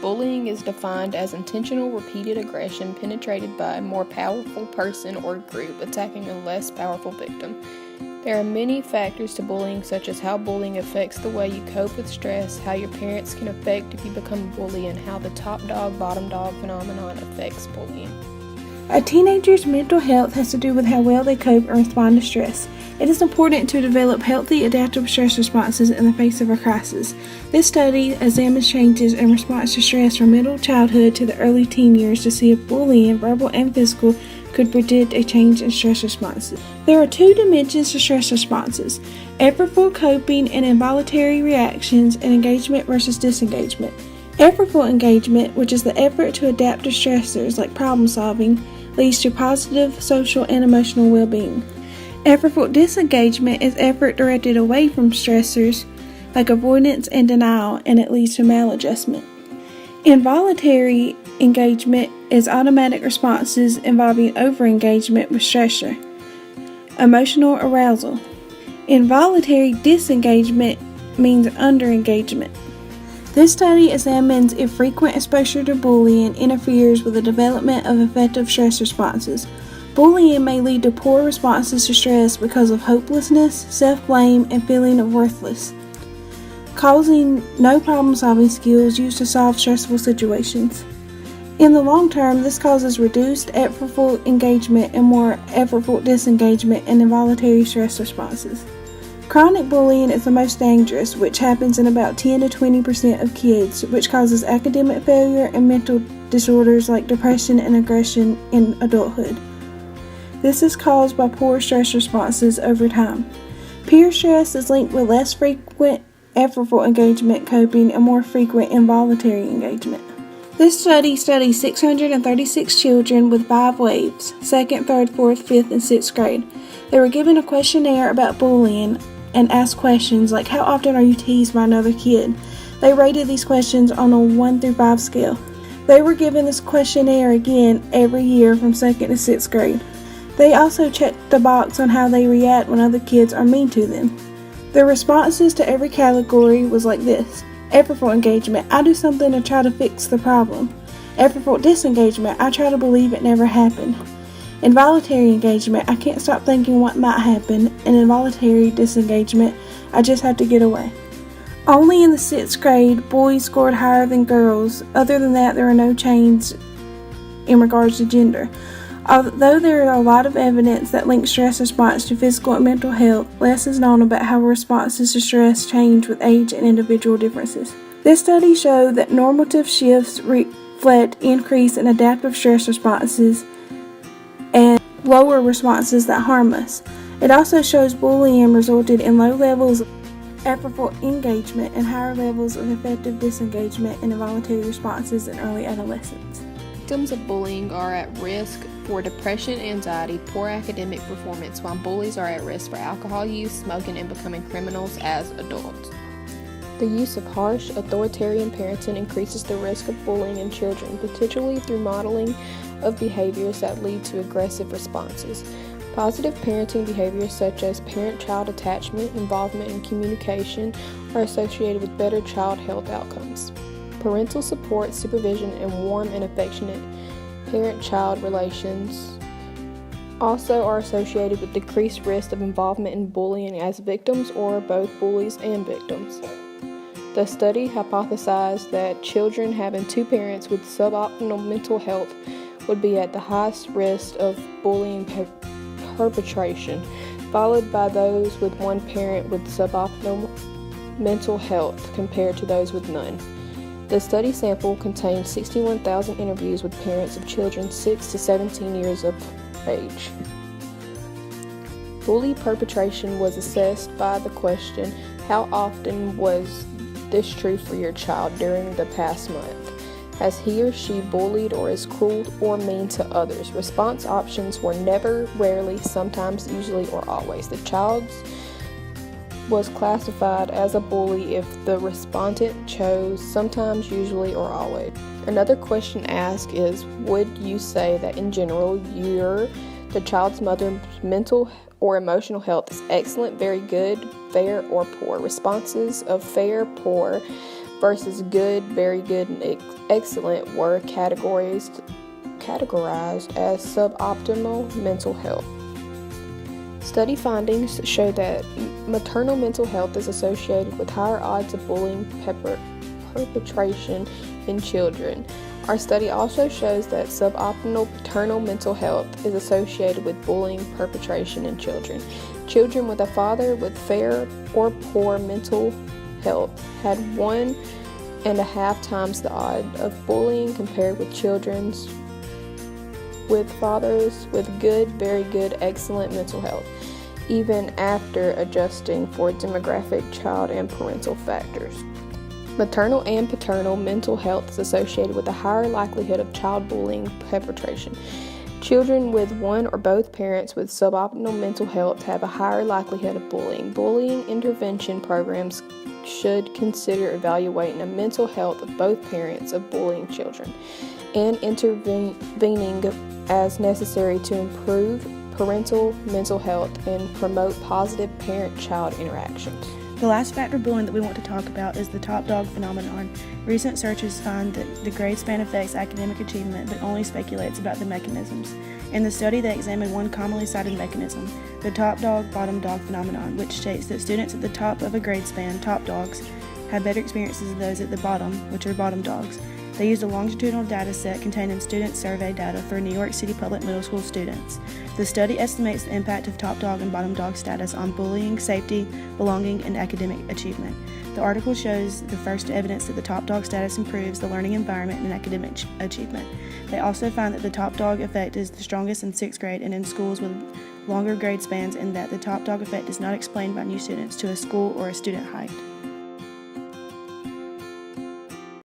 Bullying is defined as intentional repeated aggression penetrated by a more powerful person or group attacking a less powerful victim. There are many factors to bullying, such as how bullying affects the way you cope with stress, how your parents can affect if you become a bully, and how the top dog, bottom dog phenomenon affects bullying. A teenager's mental health has to do with how well they cope and respond to stress. It is important to develop healthy adaptive stress responses in the face of a crisis. This study examines changes in response to stress from middle childhood to the early teen years to see if bullying, verbal and physical, could predict a change in stress responses. There are two dimensions to stress responses: effortful coping and involuntary reactions, and engagement versus disengagement. Effortful engagement, which is the effort to adapt to stressors like problem solving, leads to positive social and emotional well-being. Effortful disengagement is effort directed away from stressors like avoidance and denial, and it leads to maladjustment. Involuntary engagement is automatic responses involving overengagement with stressor, emotional arousal. Involuntary disengagement means underengagement. This study examines if frequent exposure to bullying interferes with the development of effective stress responses. Bullying may lead to poor responses to stress because of hopelessness, self-blame, and feeling of worthless, causing no problem-solving skills used to solve stressful situations. In the long term, this causes reduced effortful engagement and more effortful disengagement and involuntary stress responses. Chronic bullying is the most dangerous, which happens in about 10 to 20% of kids, which causes academic failure and mental disorders like depression and aggression in adulthood. This is caused by poor stress responses over time. Peer stress is linked with less frequent effortful engagement, coping, and more frequent involuntary engagement. This study studies 636 children with 5 waves, 2nd, 3rd, 4th, 5th, and 6th grade. They were given a questionnaire about bullying and asked questions like, how often are you teased by another kid? They rated these questions on a 1 through 5 scale. They were given this questionnaire again every year from 2nd to 6th grade. They also checked the box on how they react when other kids are mean to them. Their responses to every category was like this: effortful engagement, I do something to try to fix the problem. Effortful disengagement, I try to believe it never happened. Involuntary engagement, I can't stop thinking what might happen. And involuntary disengagement, I just have to get away. Only in the 6th grade, boys scored higher than girls. Other than that, there are no changes in regards to gender. Although there are a lot of evidence that links stress response to physical and mental health, less is known about how responses to stress change with age and individual differences. This study showed that normative shifts reflect increase in adaptive stress responses and lower responses that harm us. It also shows bullying resulted in low levels of effortful engagement and higher levels of effective disengagement and involuntary responses in early adolescence. Victims of bullying are at risk for depression, anxiety, poor academic performance, while bullies are at risk for alcohol use, smoking, and becoming criminals as adults. The use of harsh, authoritarian parenting increases the risk of bullying in children, particularly through modeling of behaviors that lead to aggressive responses. Positive parenting behaviors such as parent-child attachment, involvement, and communication are associated with better child health outcomes. Parental support, supervision, and warm and affectionate parent-child relations also are associated with decreased risk of involvement in bullying as victims or both bullies and victims. The study hypothesized that children having 2 parents with suboptimal mental health would be at the highest risk of bullying perpetration, followed by those with 1 parent with suboptimal mental health compared to those with none. The study sample contained 61,000 interviews with parents of children 6 to 17 years of age. Bully perpetration was assessed by the question, how often was this true for your child during the past month? Has he or she bullied or is cruel or mean to others? Response options were never, rarely, sometimes, usually, or always. The child was classified as a bully if the respondent chose sometimes, usually, or always. Another question asked is, would you say that in general the child's mother's mental or emotional health is excellent, very good, fair, or poor? Responses of fair, poor, versus good, very good, and excellent were categorized as suboptimal mental health. Study findings show that maternal mental health is associated with higher odds of bullying perpetration in children. Our study also shows that suboptimal paternal mental health is associated with bullying perpetration in children. Children with a father with fair or poor mental health had 1.5 times the odds of bullying compared with children with fathers with good, very good, excellent mental health, even after adjusting for demographic, child, and parental factors. Maternal and paternal mental health is associated with a higher likelihood of child bullying perpetration. Children with one or both parents with suboptimal mental health have a higher likelihood of bullying. Bullying intervention programs should consider evaluating the mental health of both parents of bullying children and intervening as necessary to improve parental mental health and promote positive parent-child interactions. The last factor of bullying that we want to talk about is the top dog phenomenon. Recent searches find that the grade span affects academic achievement, but only speculates about the mechanisms. In the study, they examined one commonly cited mechanism, the top dog, bottom dog phenomenon, which states that students at the top of a grade span, top dogs, have better experiences than those at the bottom, which are bottom dogs. They used a longitudinal data set containing student survey data for New York City public middle school students. The study estimates the impact of top dog and bottom dog status on bullying, safety, belonging, and academic achievement. The article shows the first evidence that the top dog status improves the learning environment and academic achievement. They also find that the top dog effect is the strongest in 6th grade and in schools with longer grade spans, and that the top dog effect is not explained by new students to a school or a student height.